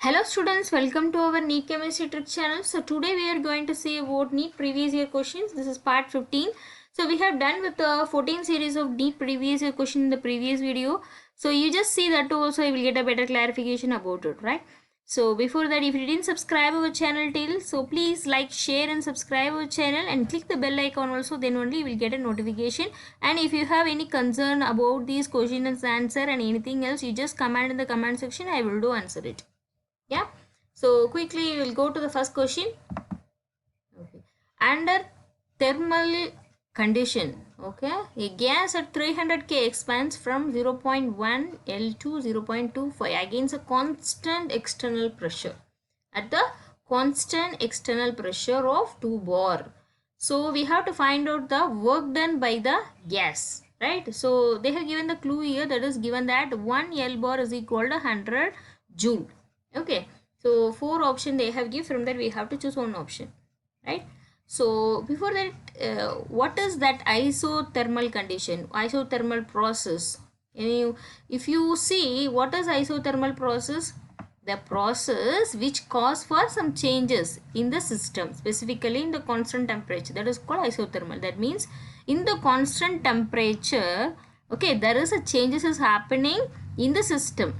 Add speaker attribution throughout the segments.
Speaker 1: Hello students, welcome to our NEET Chemistry Trick channel. So today we are going to see about NEET previous year questions. This is part 15. So we have done with the 14 series of NEET previous year question in the previous video. So you just see that also you will get a better clarification about it, right? So before that, if you didn't subscribe our channel till, so please like, share and subscribe our channel and click the bell icon also, then only you will get a notification. And if you have any concern about these questions and answer and anything else, you just comment in the comment section, I will do answer it. Yeah, so quickly we will go to the first question. Okay. Under thermal condition, okay, a gas at 300 K expands from 0.1 L to 0.25 against a constant external pressure at the constant external pressure of 2 bar. So we have to find out the work done by the gas, right? So they have given the clue here, that is given that 1 L bar is equal to 100 joule. Okay, so 4 option they have given, from that we have to choose one option, right? So before that, what is that isothermal condition, isothermal process? If you see what is isothermal process, the process which cause for some changes in the system, specifically in the constant temperature, that is called isothermal. That means in the constant temperature, okay, there is a changes is happening in the system.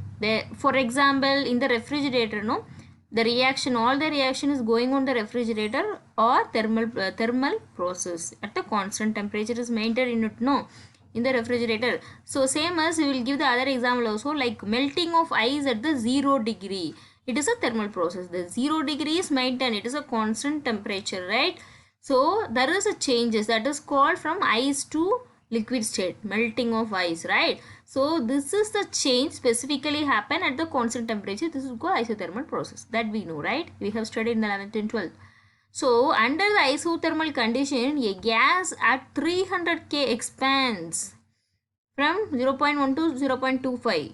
Speaker 1: For example, in the refrigerator, no, the reaction, all the reaction is going on the refrigerator or thermal process at a constant temperature is maintained in it, no, in the refrigerator. So same as we will give the other example also, like melting of ice at the 0 degree, it is a thermal process. The 0 degree is maintained, it is a constant temperature, right? So there is a changes, that is called from ice to liquid state, melting of ice, right? So this is the change specifically happen at the constant temperature. This is called isothermal process, that we know, right? We have studied in the 11th and 12th. So under the isothermal condition, a gas at 300 K expands from 0.1 to 0.25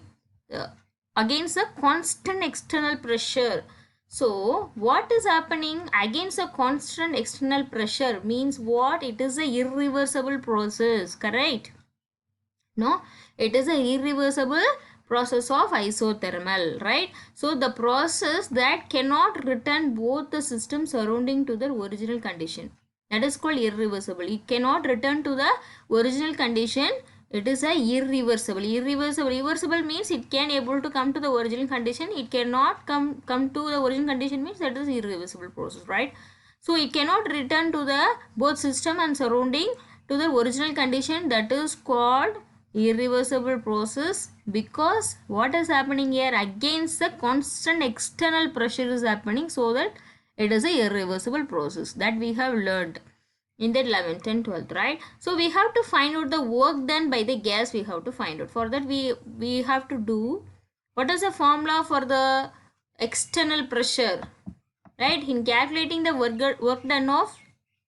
Speaker 1: against a constant external pressure. So what is happening against a constant external pressure means what? It is a irreversible process, correct? No, it is a irreversible process of isothermal, right? So the process that cannot return both the system surrounding to their original condition, that is called irreversible. It cannot return to the original condition. It is a irreversible. Reversible means it can able to come to the original condition. It cannot come to the original condition means that is irreversible process, right? So it cannot return to the both system and surrounding to the original condition, that is called irreversible process, because what is happening here, against the constant external pressure is happening, so that it is a irreversible process, that we have learned in the 11th and 12th, right? So we have to find out the work done by the gas. We have to find out. For that we have to do, what is the formula for the external pressure, right? In calculating the work done of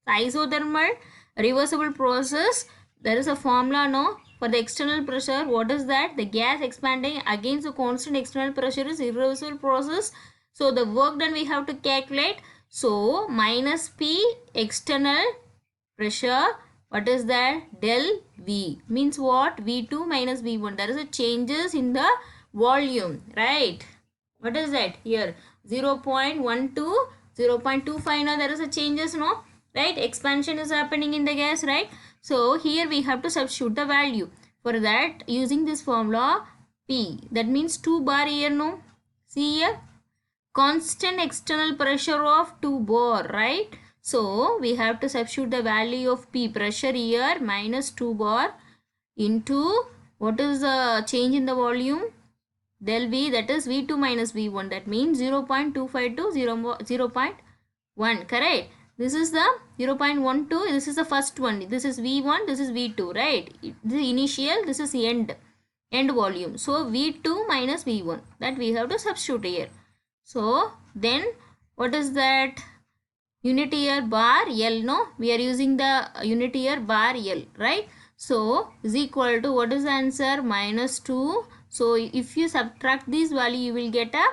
Speaker 1: isothermal reversible process, there is a formula, no, for the external pressure. What is that? The gas expanding against a constant external pressure is irreversible process. So the work done we have to calculate. So minus P external pressure, what is that? Del V means what? V2 minus V1. There is a changes in the volume, right? What is that here? 0.1 to 0.25. Now there is a changes, no, right? Expansion is happening in the gas, right? So here we have to substitute the value. For that, using this formula P, that means 2 bar here, no, see here, constant external pressure of 2 bar, right? So we have to substitute the value of P, pressure here, minus 2 bar into, what is the change in the volume? Del V, that is V2 minus V1, that means 0.25 to 0.1, correct? This is the 0.12, this is the first one, this is V1, this is V2, right? This is initial, this is end volume. So V2 minus V1, that we have to substitute here. So then what is that? Unit here bar L, no, we are using the unit here bar L, right? So is equal to, what is the answer? Minus 2. So if you subtract this value, you will get a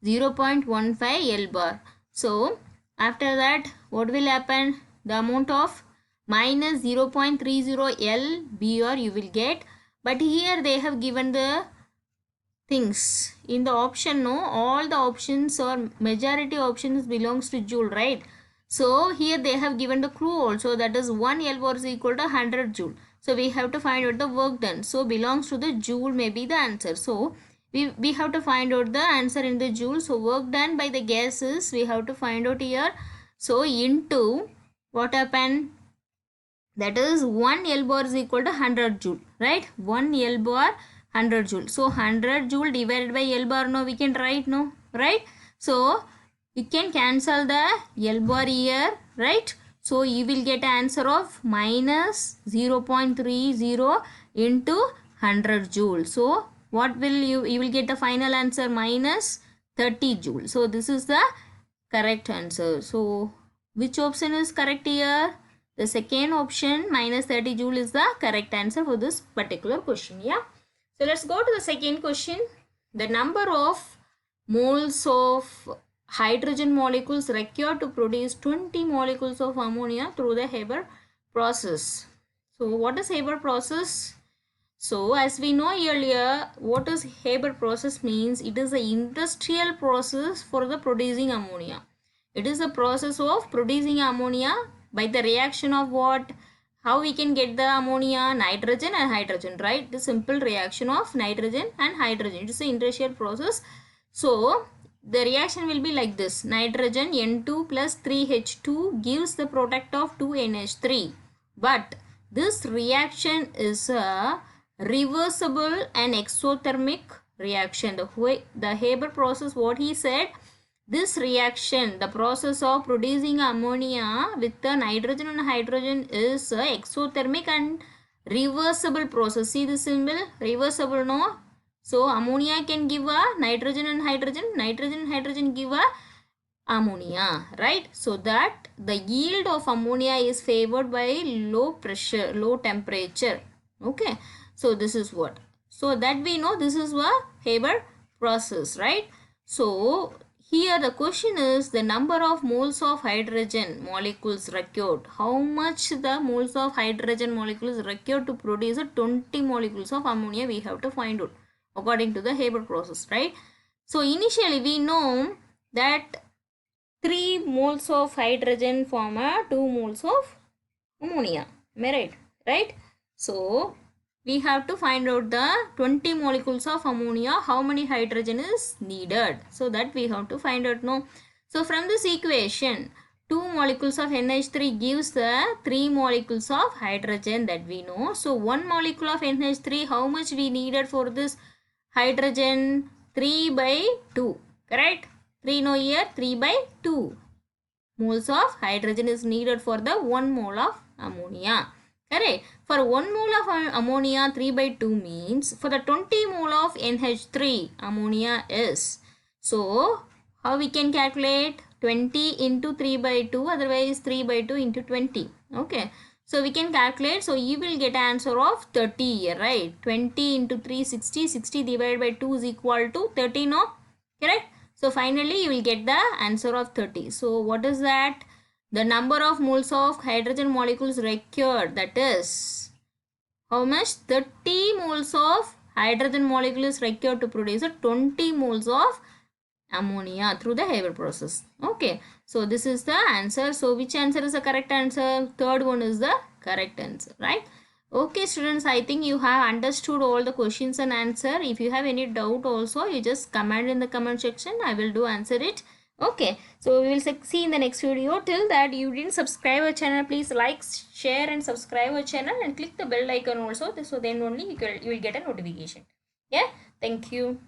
Speaker 1: 0.15 L bar. So after that, what will happen? The amount of minus 0.30 L BR you will get. But here they have given the things in the option, no, all the options or majority options belongs to joule, right? So here they have given the clue also, that is 1 L bar is equal to 100 joule. So we have to find out the work done. So belongs to the joule may be the answer. So we have to find out the answer in the joule. So work done by the gases we have to find out here. So into what happened, that is 1 L bar is equal to 100 joule, right? 1 L bar 100 joule. So 100 joule divided by L bar, no, we can write, no, right? So you can cancel the L bar here, right? So you will get answer of minus 0.30 into 100 joule. So what will you will get the final answer minus 30 joule. So this is the correct answer. So which option is correct here? The second option, minus 30 joule, is the correct answer for this particular question. Yeah. So let's go to the second question. The number of moles of hydrogen molecules required to produce 20 molecules of ammonia through the Haber process. So what is Haber process? So as we know earlier, what is Haber process means? It is an industrial process for the producing ammonia. It is a process of producing ammonia by the reaction of what? How we can get the ammonia? Nitrogen and hydrogen, right? The simple reaction of nitrogen and hydrogen. It is an industrial process. So the reaction will be like this. Nitrogen N2 plus 3H2 gives the product of 2NH3. But this reaction is a reversible and exothermic reaction. The Haber process, what he said, this reaction, the process of producing ammonia with the nitrogen and hydrogen, is a exothermic and reversible process. See the symbol, reversible, no? So ammonia can give a nitrogen and hydrogen give a ammonia, right? So that the yield of ammonia is favored by low pressure, low temperature. Okay, so this is what. So that we know this is a Haber process, right? So here the question is the number of moles of hydrogen molecules required. How much the moles of hydrogen molecules required to produce 20 molecules of ammonia we have to find out according to the Haber process, right? So initially we know that 3 moles of hydrogen form 2 moles of ammonia. Am I right? Right? So we have to find out the 20 molecules of ammonia, how many hydrogen is needed. So that we have to find out, no. So from this equation, 2 molecules of NH3 gives the 3 molecules of hydrogen, that we know. So 1 molecule of NH3, how much we needed for this hydrogen? 3 by 2, correct? 3 no here, 3 by 2 moles of hydrogen is needed for the 1 mole of ammonia. Correct. For 1 mole of ammonia, 3 by 2 means for the 20 mole of NH3 ammonia is. So how we can calculate? 20 into 3 by 2, otherwise 3 by 2 into 20. Okay. So we can calculate. So you will get answer of 30 here, right? 20 into 3, 60. 60 divided by 2 is equal to 30, no? Correct? So finally you will get the answer of 30. So what is that? The number of moles of hydrogen molecules required, that is how much? 30 moles of hydrogen molecules required to produce 20 moles of ammonia through the Haber process. Okay, so this is the answer. So which answer is the correct answer? Third one is the correct answer, right? Okay students, I think you have understood all the questions and answer. If you have any doubt also, you just comment in the comment section. I will do answer it. Okay, so we will see in the next video. Till that, you didn't subscribe our channel, please like, share and subscribe our channel and click the bell icon also. So then only you will get a notification. Yeah, thank you.